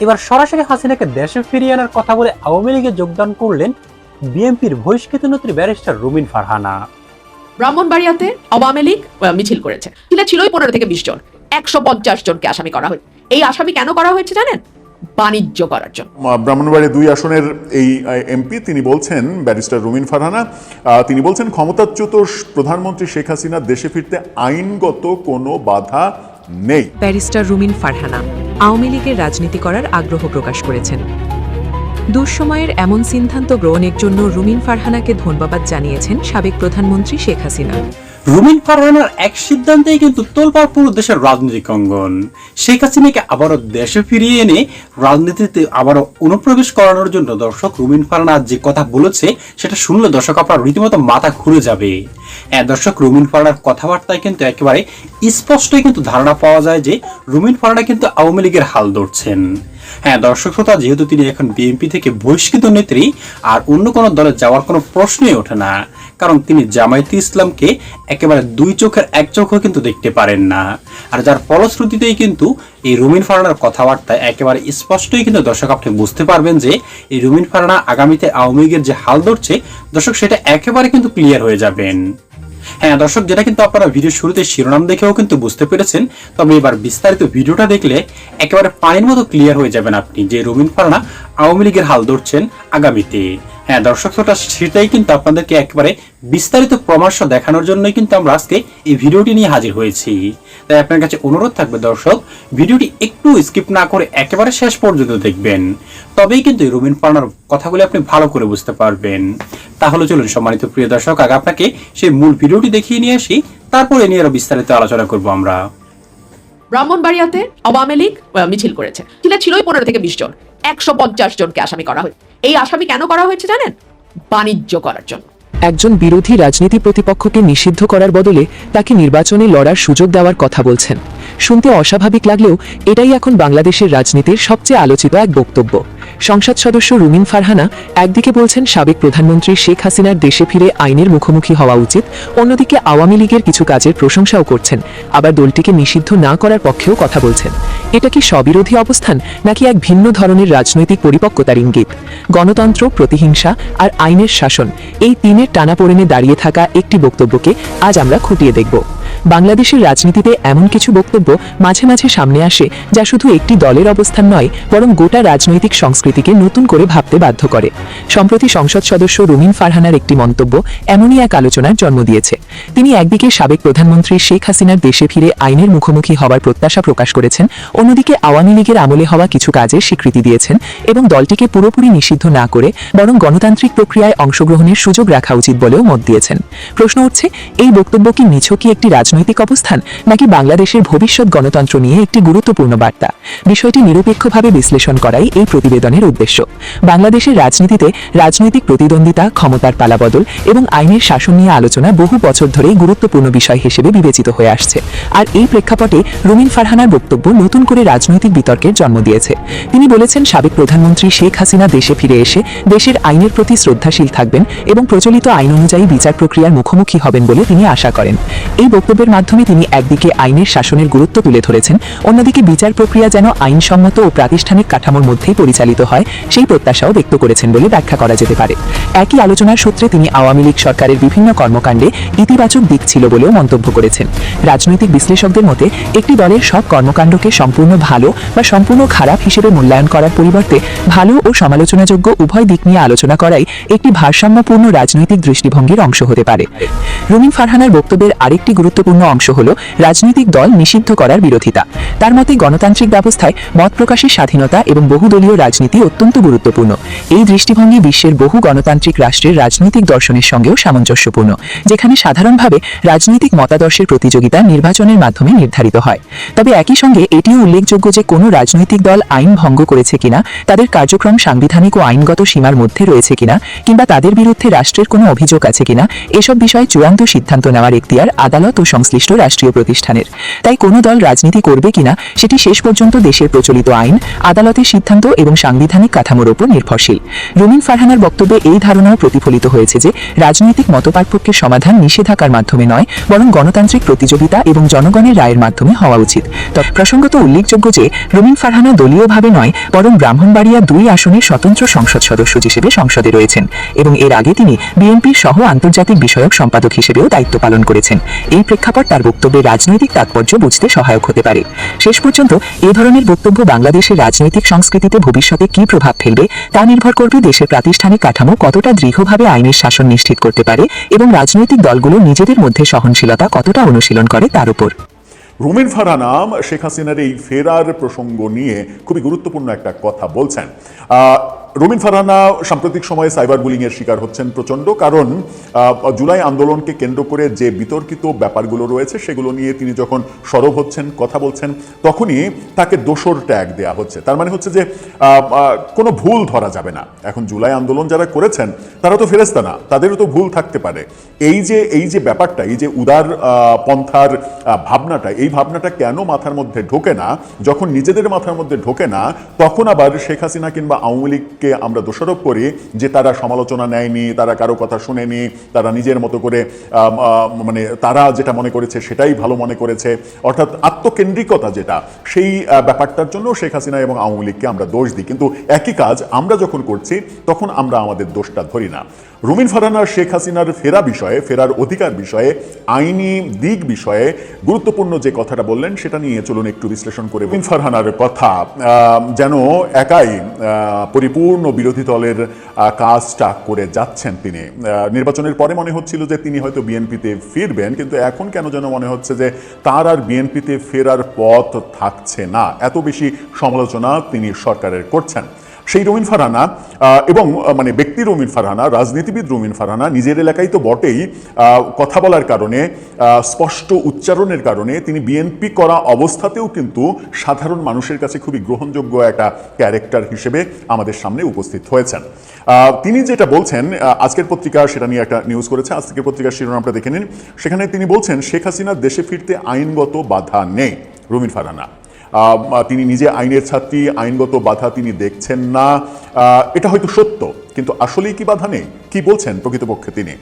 এবার সরাসরি হাসিনাকে দেশে ফিরিয়ে আনার কথা বলে আওয়ামী লীগে যোগদান করলেন বিএনপির বহিষ্কৃত নেত্রী ব্যারিস্টার রুমিন ফারহানা। ব্রাহ্মণবাড়িয়াতে আওয়ামী লীগ মিছিল করেছে, ছিলই 15 থেকে 20 জন, 150 জনকে আসামি করা হয়েছে। এই আসামি কেন করা হয়েছে জানেন? বাণিজ্য করার জন্য। ব্রাহ্মণবাড়িয়া 2 আসনের এই এমপি তিনি বলছেন, ব্যারিস্টার রুমিন ফারহানা, তিনি বলছেন ক্ষমতাচ্যুত প্রধানমন্ত্রী শেখ হাসিনা দেশে ফিরতে আইনগত কোনো বাধা নেই। ব্যারিস্টার রুমিন ফারহানা আওয়ামী লীগের রাজনীতি করার আগ্রহ প্রকাশ করেছেন। দুঃসময়ের এমন সিদ্ধান্ত গ্রহণের জন্য রুমিন ফারহানাকে ধন্যবাদ জানিয়েছেন সাবেক প্রধানমন্ত্রী শেখ হাসিনা। রুমিন ফারহানার এক সিদ্ধান্তেই কিন্তু তোলপাড় পুরো দেশের রাজনৈতিক অঙ্গন। শেখ হাসিনাকে আবারও দেশে ফিরিয়ে এনে রাজনীতিতে আবারও অনুপ্রবেশ করানোর জন্য দর্শক রুমিন ফারহানা যে কথা বলেছে সেটা শুনলে দর্শক আপনার রীতিমতো মাথা ঘুরে যাবে। দর্শক রুমিন ফারহানার কথাবার্তায় কিন্তু একেবারে স্পষ্টই কিন্তু ধারণা পাওয়া যায় যে রুমিন ফারহানা কিন্তু আওয়ামী লীগের হাল ধরছেন। দর্শক শ্রোতা, যেহেতু তিনি এখন বিএনপি থেকে বহিষ্কৃত নেত্রী আর অন্য কোনো দলে যাওয়ার কোনো প্রশ্নই ওঠে না, কারণ তিনি জামায়াতে ইসলামকে একেবারে 2 চোখের 1 চোখও কিন্তু দেখতে পারেন না। আর যার ফলশ্রুতিতেই কিন্তু এই রুমিন ফারহানার কথাবার্তায় একেবারে স্পষ্টই কিন্তু দর্শক আপনি বুঝতে পারবেন যে এই রুমিন ফারহানা আগামীতে আওয়ামী লীগের যে হাল ধরছে দর্শক সেটা একেবারে কিন্তু ক্লিয়ার হয়ে যাবেন। দর্শক, যেটা কিন্তু আপনারা ভিডিও শুরুতে শিরোনাম দেখেও কিন্তু বুঝতে পেরেছেন, তবে এবার বিস্তারিত ভিডিওটা দেখলে একেবারে পানির মতো ক্লিয়ার হয়ে যাবেন আপনি যে রুমিন ফারহানা আওয়ামী লীগের হাল ধরছেন আগামীতে। দর্শক শ্রোতা, সেটাই কিন্তু আপনাদেরকে একেবারে বিস্তারিত পরামর্শ দেখানোর জন্যই কিন্তু আমরা আজকে এই ভিডিওটি নিয়ে হাজির হয়েছি। তাই আপনার কাছে অনুরোধ থাকবে দর্শক, ভিডিওটি একটু স্কিপ না করে একেবারে শেষ পর্যন্ত দেখবেন, তবেই কিন্তু এই রুমিন ফারহানার কথাগুলো আপনি ভালো করে বুঝতে পারবেন। তাহলে চলুন সম্মানিত প্রিয় দর্শক, আগে আপনাকে সেই মূল ভিডিওটি দেখিয়ে নিয়ে আসি, তারপরে নিয়ে আরো বিস্তারিত আলোচনা করব আমরা। ব্রাহ্মণবাড়িয়াতে আওয়ামী লীগ মিছিল করেছে, ছিলই 15 থেকে 20 জন, 150 জনকে আসামি করা হয়েছে। এই আসামি কেন করা হয়েছে জানেন? বাণিজ্য করার জন্য। একজন বিরোধী রাজনীতি প্রতিপক্ষকে নিষিদ্ধ করার বদলে তাকে নির্বাচনে লড়ার সুযোগ দেওয়ার কথা বলছেন। শুনতে অস্বাভাবিক লাগলেও এটাই এখন বাংলাদেশের রাজনীতির সবচেয়ে আলোচিত এক বক্তব্য। সংসদ সদস্য রুমিন ফারহানা একদিকে বলছেন সাবেক প্রধানমন্ত্রী শেখ হাসিনার দেশে ফিরে আইনের মুখোমুখি হওয়া উচিত, অন্যদিকে আওয়ামী লীগের কিছু কাজের প্রশংসাও করছেন, আবার দলটিকে নিষিদ্ধ না করার পক্ষেও কথা বলছেন। এটা কি স্ববিরোধী অবস্থান, নাকি এক ভিন্ন ধরনের রাজনৈতিক পরিপক্কতার ইঙ্গিত? গণতন্ত্র, প্রতিহিংসা আর আইনের শাসন, এই তিনের টানাপোড়েনে দাঁড়িয়ে থাকা একটি বক্তব্যকে আজ আমরা খুঁটিয়ে দেখব। বাংলাদেশের রাজনীতিতে এমন কিছু বক্তব্য মাঝে মাঝে সামনে আসে যা শুধু একটি দলের অবস্থান নয়, বরং গোটা রাজনৈতিক সংস্কৃতিকে নতুন করে ভাবতে বাধ্য করে। সম্প্রতি সংসদ সদস্য রুমিন ফারহানার একটি মন্তব্য এমনই এক আলোচনার জন্ম দিয়েছে। তিনি একদিকে সাবেক প্রধানমন্ত্রী শেখ হাসিনার দেশে ফিরে আইনের মুখোমুখি হওয়ার প্রত্যাশা প্রকাশ করেছেন, অন্যদিকে আওয়ামী লীগের আমলে হওয়া কিছু কাজের স্বীকৃতি দিয়েছেন এবং দলটিকে পুরোপুরি নিষিদ্ধ না করে বরং গণতান্ত্রিক প্রক্রিয়ায় অংশগ্রহণের সুযোগ রাখা উচিত বলেও মত দিয়েছেন। প্রশ্ন উঠছে, এই বক্তব্য কি নিছকই একটি রাজনৈতিক অবস্থান, নাকি বাংলাদেশের ভবিষ্যৎ গণতন্ত্র নিয়ে একটি গুরুত্বপূর্ণ বার্তা? বিষয়টি নিরপেক্ষভাবে বিশ্লেষণ করাই এই প্রতিবেদনের উদ্দেশ্য। বাংলাদেশের রাজনীতিতে রাজনৈতিক প্রতিদ্বন্দ্বিতা, ক্ষমতার পালাবদল এবং আইনের শাসন নিয়ে আলোচনা বহু বছর ধরেই গুরুত্বপূর্ণ বিষয় হিসেবে বিবেচিত হয়ে আসছে। আর এই প্রেক্ষাপটে রুমিন ফারহানার বক্তব্য নতুন করে রাজনৈতিক বিতর্কের জন্ম দিয়েছে। তিনি বলেছেন সাবেক প্রধানমন্ত্রী শেখ হাসিনা দেশে ফিরে এসে দেশের আইনের প্রতি শ্রদ্ধাশীল থাকবেন এবং প্রচলিত আইন অনুযায়ী বিচার প্রক্রিয়ার মুখোমুখি হবেন বলে তিনি আশা করেন। এই বক্তব্যের মাধ্যমে তিনি একদিকে আইনের শাসনের গুরুত্ব তুলে ধরেছেন, অন্যদিকে বিচার প্রক্রিয়া যেন আইনসম্মত ও প্রাতিষ্ঠানিক কাঠামোর মধ্যেই পরিচালিত হয় সেই প্রত্যাশাও ব্যক্ত করেছেন বলে ব্যাখ্যা করা যেতে পারে। একই আলোচনার সূত্রে তিনি আওয়ামী লীগ সরকারের বিভিন্ন কর্মকাণ্ডে ইতিবাচক দিক ছিল বলেও মন্তব্য করেছেন। রাজনৈতিক বিশ্লেষকদের মতে একটি দলের সব কর্মকাণ্ডকে সম্পূর্ণ ভালো বা সম্পূর্ণ খারাপ হিসেবে মূল্যায়ন করার পরিবর্তে ভালো ও সমালোচনাযোগ্য উভয় দিক নিয়ে আলোচনা করাই একটি ভারসাম্যপূর্ণ রাজনৈতিক দৃষ্টিভঙ্গির অংশ হতে পারে। রুমিন ফারহানার বক্তব্যের আরেকটি গুরুত্বপূর্ণ অংশ হল রাজনৈতিক দল নিষিদ্ধ করার বিরোধিতা। তার মতে গণতান্ত্রিক ব্যবস্থায় মত প্রকাশের স্বাধীনতা এবং বহুদলীয় রাজনীতি অত্যন্ত গুরুত্বপূর্ণ। এই দৃষ্টিভঙ্গি বিশ্বের বহু গণতান্ত্রিক রাষ্ট্রের রাজনৈতিক দর্শনের সঙ্গেও সামঞ্জস্যপূর্ণ, যেখানে সাধারণভাবে রাজনৈতিক মতাদর্শের প্রতিযোগিতা নির্বাচনের মাধ্যমে নির্ধারিত হয়। তবে একই সঙ্গে এটিও উল্লেখযোগ্য যে কোনো রাজনৈতিক দল আইন ভঙ্গ করেছে কিনা, তাদের কার্যক্রম সাংবিধানিক ও আইনগত সীমার মধ্যে রয়েছে কিনা, কিংবা তাদের বিরুদ্ধে রাষ্ট্রের কোনো অভিযোগ আছে কিনা, এসব বিষয়ে চূড়ান্ত সিদ্ধান্ত নেওয়ার এখতিয়ার আদালত ও সংশ্লিষ্ট রাষ্ট্রীয় প্রতিষ্ঠানের। তাই কোনো দল রাজনীতি করবে কিনা সেটি শেষ পর্যন্ত দেশের প্রচলিত আইন, আদালতের সিদ্ধান্ত এবং সাংবিধানিক কাঠামোর ওপর নির্ভরশীল। রুমিন ফারহানার বক্তব্যে এই ধারণাও প্রতিফলিত হয়েছে যে রাজনৈতিক মতপার্থক্যের সমাধান নিষেধাজ্ঞার মাধ্যমে নয়, বরং গণতান্ত্রিক প্রতিযোগিতা এবং জনগণের রায়ের মাধ্যমে হওয়া উচিত। তবে প্রসঙ্গত উল্লেখযোগ্য যে রুমিন ফারহানা দলীয়ভাবে নয়, বরং ব্রাহ্মণবাড়িয়া 2 আসনের স্বতন্ত্র সংসদ সদস্য হিসেবে সংসদে রয়েছেন এবং এর আগে তিনি বিএনপির সহ আন্তর্জাতিক বিষয়ক সম্পাদক হিসেবেও দায়িত্ব পালন করেছেন। এই প্রেক্ষাপট তার বক্তব্যের রাজনৈতিক তাৎপর্য বুঝতে সহায়ক হতে পারে। শেষ পর্যন্ত এই ধরনের বক্তব্য বাংলাদেশের রাজনৈতিক সংস্কৃতিতে ভবিষ্যতে কী প্রভাব ফেলবে তা নির্ভর করবে দেশের প্রাতিষ্ঠানিক কাঠামো কতটা দৃঢ়ভাবে আইনের শাসন নিশ্চিত করতে পারে এবং রাজনৈতিক দলগুলো নিজেদের মধ্যে সহনশীলতা কতটা অনুশীলন করে তার উপর। রুমিন ফারহানা শেখ হাসিনার এই ফেরার প্রসঙ্গ নিয়ে খুবই গুরুত্বপূর্ণ একটা কথা বলছেন। রুমিন ফারহানা সাম্প্রতিক সময়ে সাইবার বুলিং এর শিকার হচ্ছেন প্রচণ্ড, কারণ জুলাই আন্দোলনকে কেন্দ্র করে যে বিতর্কিত ব্যাপারগুলো রয়েছে সেগুলো নিয়ে তিনি যখন সরব হচ্ছেন, কথা বলছেন, তখনই তাকে দোষর ট্যাগ দেয়া হচ্ছে। তার মানে হচ্ছে যে কোনো ভুল ধরা যাবে না। এখন জুলাই আন্দোলন যারা করেছেন তারা তো ফেরেশতা না, তাদেরও তো ভুল থাকতে পারে। এই যে ব্যাপারটা, এই যে উদার পন্থার ভাবনাটা, এই ভাবনাটা কেন মাথার মধ্যে ঢোকে না? যখন নিজেদের মাথার মধ্যে ঢোকে না, তখন আবার শেখ হাসিনা কিংবা আওয়ামী লীগকে আমরা দোষারোপ করি যে তারা সমালোচনা নেয়নি, তারা কারো কথা শুনেনি, তারা নিজের মতো করে মানে তারা যেটা মনে করেছে সেটাই ভালো মনে করেছে, অর্থাৎ আত্মকেন্দ্রিকতা যেটা, সেই ব্যাপারটার জন্য শেখ হাসিনা এবং আওয়ামী লীগকে আমরা দোষ দিই। কিন্তু একই কাজ আমরা যখন করছি তখন আমরা আমাদের দোষটা ধরি না। রুমিন ফারহানা শেখ হাসিনার ফেরা বিষয়ে, ফেরার অধিকার বিষয়ে, আইনি দিক বিষয়ে গুরুত্বপূর্ণ যে কথাটা বললেন সেটা নিয়ে চলুন একটু বিশ্লেষণ করে। রুমিন ফারহানার কথা যেন একাই পরিপূর্ণ বিরোধী দলের কাজটা করে যাচ্ছেন তিনি। নির্বাচনের পরে মনে হচ্ছিল যে তিনি হয়তো বিএনপিতে ফিরবেন, কিন্তু এখন কেন যেন মনে হচ্ছে যে তার আর বিএনপিতে ফেরার পথ থাকছে না। এত বেশি সমালোচনা তিনি সরকারের করছেন। সেই রুমিন ফারহানা এবং মানে ব্যক্তি রুমিন ফারহানা, রাজনীতিবিদ রুমিন ফারহানা নিজের এলাকায় তো বটেই, কথা বলার কারণে, স্পষ্ট উচ্চারণের কারণে তিনি বিএনপি করা অবস্থাতেও কিন্তু সাধারণ মানুষের কাছে খুবই গ্রহণযোগ্য একটা ক্যারেক্টার হিসেবে আমাদের সামনে উপস্থিত হয়েছেন। তিনি যেটা বলছেন, আজকের পত্রিকা সেটা নিয়ে একটা নিউজ করেছে, আজকের পত্রিকার শিরোনামটা দেখে নিন। সেখানে তিনি বলছেন শেখ হাসিনার দেশে ফিরতে আইনগত বাধা নেই। রুমিন ফারহানা তিনি নিজে আইনের ছাত্রী, আইনগত বাধা তিনি দেখছেন না, এটা হয়তো সত্য, কিন্তু আসলেই কি বাধা নেই? কি বলছেন প্রকৃতপক্ষে তিনি?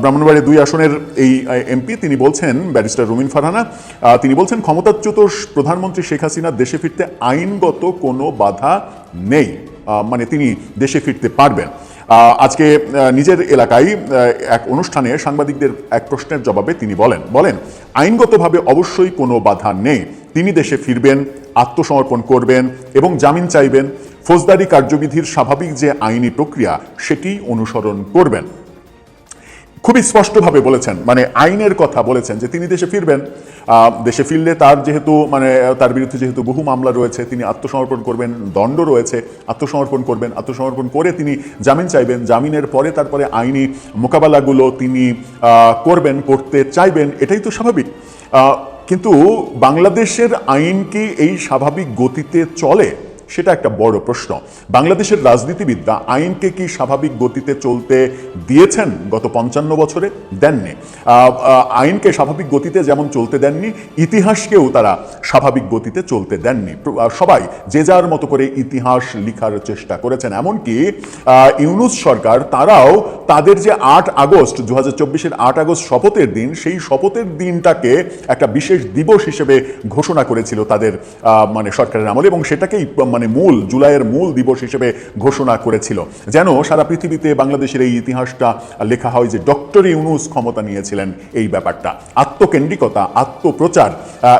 ব্রাহ্মণবাড়িয়া 2 আসনের এই এমপি তিনি বলছেন, ব্যারিস্টার রুমিন ফারহানা তিনি বলছেন ক্ষমতাচ্যুত প্রধানমন্ত্রী শেখ হাসিনার দেশে ফিরতে আইনগত কোনো বাধা নেই, মানে তিনি দেশে ফিরতে পারবেন। আজকে নিজের এলাকায় এক অনুষ্ঠানে সাংবাদিকদের এক প্রশ্নের জবাবে তিনি বলেন আইনগতভাবে অবশ্যই কোনো বাধা নেই, তিনি দেশে ফিরবেন, আত্মসমর্পণ করবেন এবং জামিন চাইবেন, ফৌজদারি কার্যবিধির স্বাভাবিক যে আইনি প্রক্রিয়া সেটি অনুসরণ করবেন। খুবই স্পষ্টভাবে বলেছেন, মানে আইনের কথা বলেছেন যে তিনি দেশে ফিরবেন। দেশে ফিরলে তার যেহেতু মানে তার বিরুদ্ধে যেহেতু বহু মামলা রয়েছে, তিনি আত্মসমর্পণ করবেন, দণ্ড রয়েছে, আত্মসমর্পণ করবেন, আত্মসমর্পণ করে তিনি জামিন চাইবেন, জামিনের পরে তারপরে আইনি মোকাবেলাগুলো তিনি করতে চাইবেন, এটাই তো স্বাভাবিক। কিন্তু বাংলাদেশের আইন কি এই স্বাভাবিক গতিতে চলে? সেটা একটা বড় প্রশ্ন। বাংলাদেশের রাজনীতিবিদরা আইনকে কি স্বাভাবিক গতিতে চলতে দিয়েছেন গত 55 বছরে? দেননি। আইনকে স্বাভাবিক গতিতে যেমন চলতে দেননি, ইতিহাসকেও তারা স্বাভাবিক গতিতে চলতে দেননি। সবাই যে যার মতো করে ইতিহাস লিখার চেষ্টা করেছেন। এমনকি ইউনূস সরকার, তারাও তাদের যে 8 আগস্ট 2024-এর 8 আগস্ট শপথের দিন, সেই শপথের দিনটাকে একটা বিশেষ দিবস হিসেবে ঘোষণা করেছিল তাদের মানে সরকারের আমলে, এবং সেটাকেই মানে জুলাইয়ের মূল দিবস হিসেবে ঘোষণা করেছিল, যেন সারা পৃথিবীতে বাংলাদেশের এই ইতিহাসটা লেখা হয় যে ডক্টর ইউনূস ক্ষমতা নিয়েছিলেন। এই ব্যাপারটা, আত্মকেন্দ্রিকতা, আত্মপ্রচার,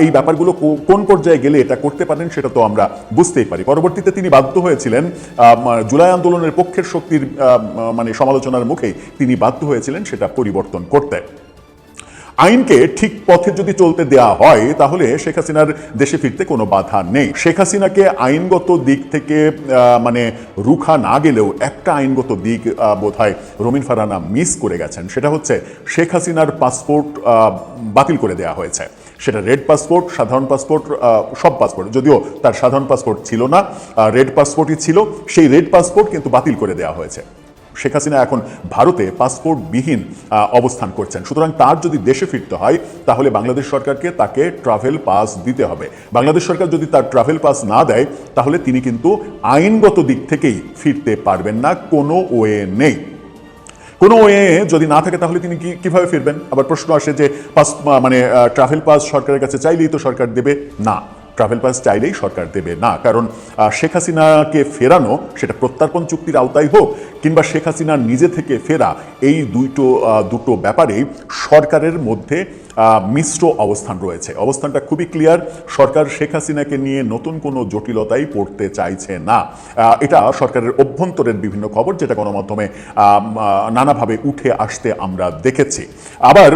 এই ব্যাপারগুলো কোন পর্যায়ে গেলে এটা করতে পারেন সেটা তো আমরা বুঝতেই পারি। পরবর্তীতে তিনি বাধ্য হয়েছিলেন, জুলাই আন্দোলনের পক্ষের শক্তির মানে সমালোচনার মুখে তিনি বাধ্য হয়েছিলেন সেটা পরিবর্তন করতে। আইনকে ঠিক পথে যদি চলতে দেয়া হয় তাহলে শেখ হাসিনার দেশে ফিরতে কোনো বাধা নেই। শেখ হাসিনাকে আইনগত দিক থেকে মানে রুখা না গেলেও একটা আইনগত দিক বোধহয় রুমিন ফারহানা মিস করে গেছেন, সেটা হচ্ছে শেখ হাসিনার পাসপোর্ট বাতিল করে দেওয়া হয়েছে। সেটা রেড পাসপোর্ট, সাধারণ পাসপোর্ট, সব পাসপোর্ট, যদিও তার সাধারণ পাসপোর্ট ছিল না, রেড পাসপোর্টই ছিল, সেই রেড পাসপোর্ট কিন্তু বাতিল করে দেওয়া হয়েছে। শেখ হাসিনা এখন ভারতে পাসপোর্টবিহীন অবস্থান করছেন। সুতরাং তার যদি দেশে ফিরতে হয় তাহলে বাংলাদেশ সরকারকে তাকে ট্রাভেল পাস দিতে হবে। বাংলাদেশ সরকার যদি তার ট্রাভেল পাস না দেয় তাহলে তিনি কিন্তু আইনগত দিক থেকেই ফিরতে পারবেন না, কোনো ওয়ে নেই। কোনো ওয়ে যদি না থাকে তাহলে তিনি কিভাবে ফিরবেন? আবার প্রশ্ন আসে যে ট্রাভেল পাস সরকারের কাছে চাইলেই তো সরকার দেবে না, ট্রাভেল পাস চাইলেই সরকার দেবে না। কারণ শেখ হাসিনাকে ফেরানো, সেটা প্রত্যর্পণ চুক্তির আওতায় হোক কিংবা শেখ হাসিনা নিজে থেকে ফেরা, এই দুটো ব্যাপারেই সরকারের মধ্যে মিশ্র অবস্থান রয়েছে। অবস্থানটা খুবই ক্লিয়ার, সরকার শেখ হাসিনাকে নিয়ে নতুন কোনো জটিলতায় পড়তে চাইছে না। এটা সরকারের অভ্যন্তরের বিভিন্ন খবর, যেটা গণমাধ্যমে নানাভাবে উঠে আসতে আমরা দেখেছি। আবার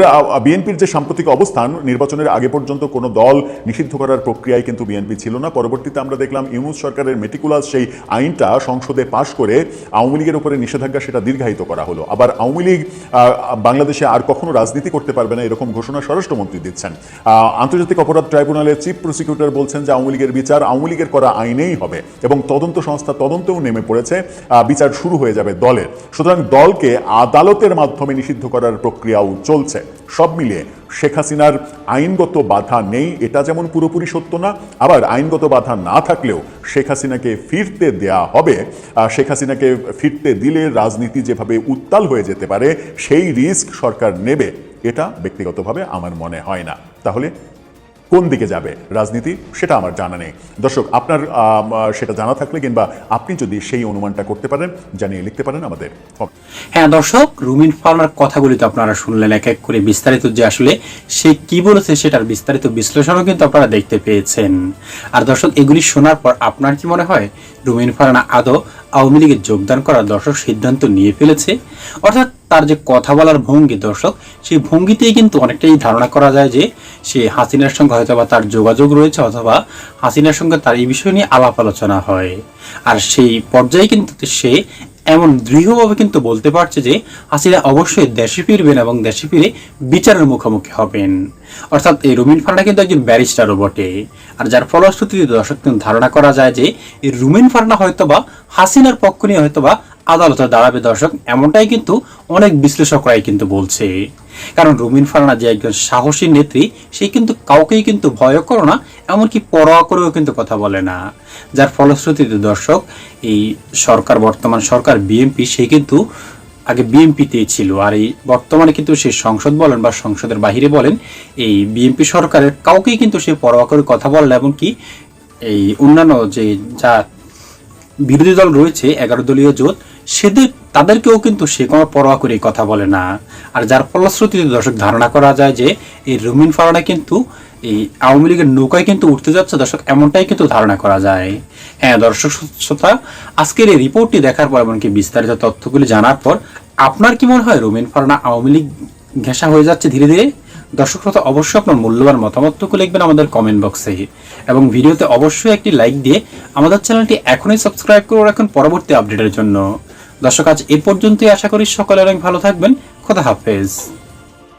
বিএনপির যে সাম্প্রতিক অবস্থান, নির্বাচনের আগে পর্যন্ত কোনো দল নিষিদ্ধ করার প্রক্রিয়ায় কিন্তু বিএনপি ছিল না। পরবর্তীতে আমরা দেখলাম ইউনূস সরকারের মেটিকুলাস সেই আইনটা সংসদে পাশ করে আওয়ামী লীগের উপরে নিষেধাজ্ঞা সেটা দীর্ঘায়িত করা হলো। আবার আওয়ামী লীগ বাংলাদেশে আর কখনো রাজনীতি করতে পারবে না, এরকম ঘোষণা স্বরাষ্ট্রমন্ত্রী দিচ্ছেন। আন্তর্জাতিক অপরাধ ট্রাইব্যুনালের চিফ প্রসিকিউটর বলছেন যে আওয়ামী লীগের বিচার আওয়ামী লীগের করা আইনেই হবে এবং তদন্ত সংস্থা তদন্তেও নেমে পড়েছে, বিচার শুরু হয়ে যাবে দলের। সুতরাং দলকে আদালতের মাধ্যমে নিষিদ্ধ করার প্রক্রিয়াও চলছে। সব মিলিয়ে শেখ হাসিনার আইনগত বাধা নেই, এটা যেমন পুরোপুরি সত্য না, আবার আইনগত বাধা না থাকলেও শেখ হাসিনাকে ফিরতে দেয়া হবে। শেখ হাসিনাকে ফিরতে দিলে রাজনীতি যেভাবে উত্তাল হয়ে যেতে পারে সেই রিস্ক সরকার নেবে, এটা ব্যক্তিগতভাবে আমার মনে হয় না। তাহলে কোন দিকে যাবে রাজনীতি সেটা আমার জানা নেই। দর্শক, আপনার সেটা জানা থাকলে কিংবা আপনি যদি সেই অনুমানটা করতে পারেন জানিয়ে লিখতে পারেন আমাদের। হ্যাঁ দর্শক, রুমিন ফারহানার কথাগুলি তো আপনারা শুনলেন এক এক করে বিস্তারিত, যে আসলে সে কি বলেছে সেটার বিস্তারিত বিশ্লেষণও কিন্তু আপনারা দেখতে পেয়েছেন। আর দর্শক, এগুলি শোনার পর আপনার কি মনে হয় রুমিন ফারহানা আদৌ আওয়ামী লীগে যোগদান করার দর্শক সিদ্ধান্ত নিয়ে ফেলেছে? অর্থাৎ তার যে কথা বলার ভঙ্গি দর্শক, সেই ভঙ্গিতেই কিন্তু অনেকটাই ধারণা করা যায় যে সে হাসিনার সঙ্গে হয়তোবা তার যোগাযোগ রয়েছে, অথবা হাসিনার সঙ্গে তার এই বিষয় নিয়ে আলাপ আলোচনা হয়। আর সেই পর্যায়ে কিন্তু সে এমন দৃঢ়ভাবে কিন্তু বলতে পারছে যে হাসিনা অবশ্যই দেশে ফিরবেন এবং দেশে ফিরে বিচারের মুখোমুখি হবেন। অর্থাৎ এই রুমিন ফারহানা কিন্তু একজন ব্যারিস্টারও বটে। আর যার ফলশ্রুতিতে দর্শক ধারণা করা যায় যে এই রুমিন ফারহানা হয়তোবা হাসিনার পক্ষ নিয়ে হয়তোবা আদালতে দাঁড়াবে দর্শক, এমনটাই কিন্তু অনেক বিশ্লেষকরাই কিন্তু বলছে। কারণ রুমিন ফারহানা যে একজন সাহসী নেত্রী, সে কিন্তু কাউকেই কিন্তু ভয় করে না, এমনকি পরোয়া করেও কিন্তু কথা বলে না। যার ফলশ্রুতিতে দর্শক এই সরকার, বর্তমান সরকার বিএনপি, সে কিন্তু আগে বিএনপিতেই ছিল, আর এই বর্তমানে কিন্তু সে সংসদ বলেন বা সংসদের বাহিরে বলেন, এই বিএনপি সরকারের কাউকেই কিন্তু সে পরোয়া করে কথা বলে না। এমনকি এই অন্যান্য যে যা বিরোধী দল রয়েছে 11 দলীয় জোট, তাদেরকেও কিন্তু সে কোনো পরোয়া করে কথা বলে না। আর যার ফলশ্রুতিতে দর্শক ধারণা করা যায় যে এই রুমিন ফারহানা কিন্তু এই আওয়ামী লীগের নৌকায় কিন্তু উঠতে যাচ্ছে দর্শক, এমনটাই কিন্তু ধারণা করা যায়। হ্যাঁ দর্শক শ্রোতা, আজকের এই রিপোর্টটি দেখার পর এমনকি বিস্তারিত তথ্যগুলি জানার পর আপনার কি মনে হয় রুমিন ফারহানা আওয়ামী লীগ ঘেঁষা হয়ে যাচ্ছে ধীরে ধীরে? দর্শক শ্রোতা, অবশ্যই আপনার মূল্যবান মতামতটুকু লিখবেন আমাদের কমেন্ট বক্সে এবং ভিডিওতে অবশ্যই একটি লাইক দিয়ে আমাদের চ্যানেলটি এখনই সাবস্ক্রাইব করে রাখুন পরবর্তী আপডেটের জন্য। দর্শক, আজ এ পর্যন্তই। আশা করি সকলে অনেক ভালো থাকবেন। খোদা হাফেজ।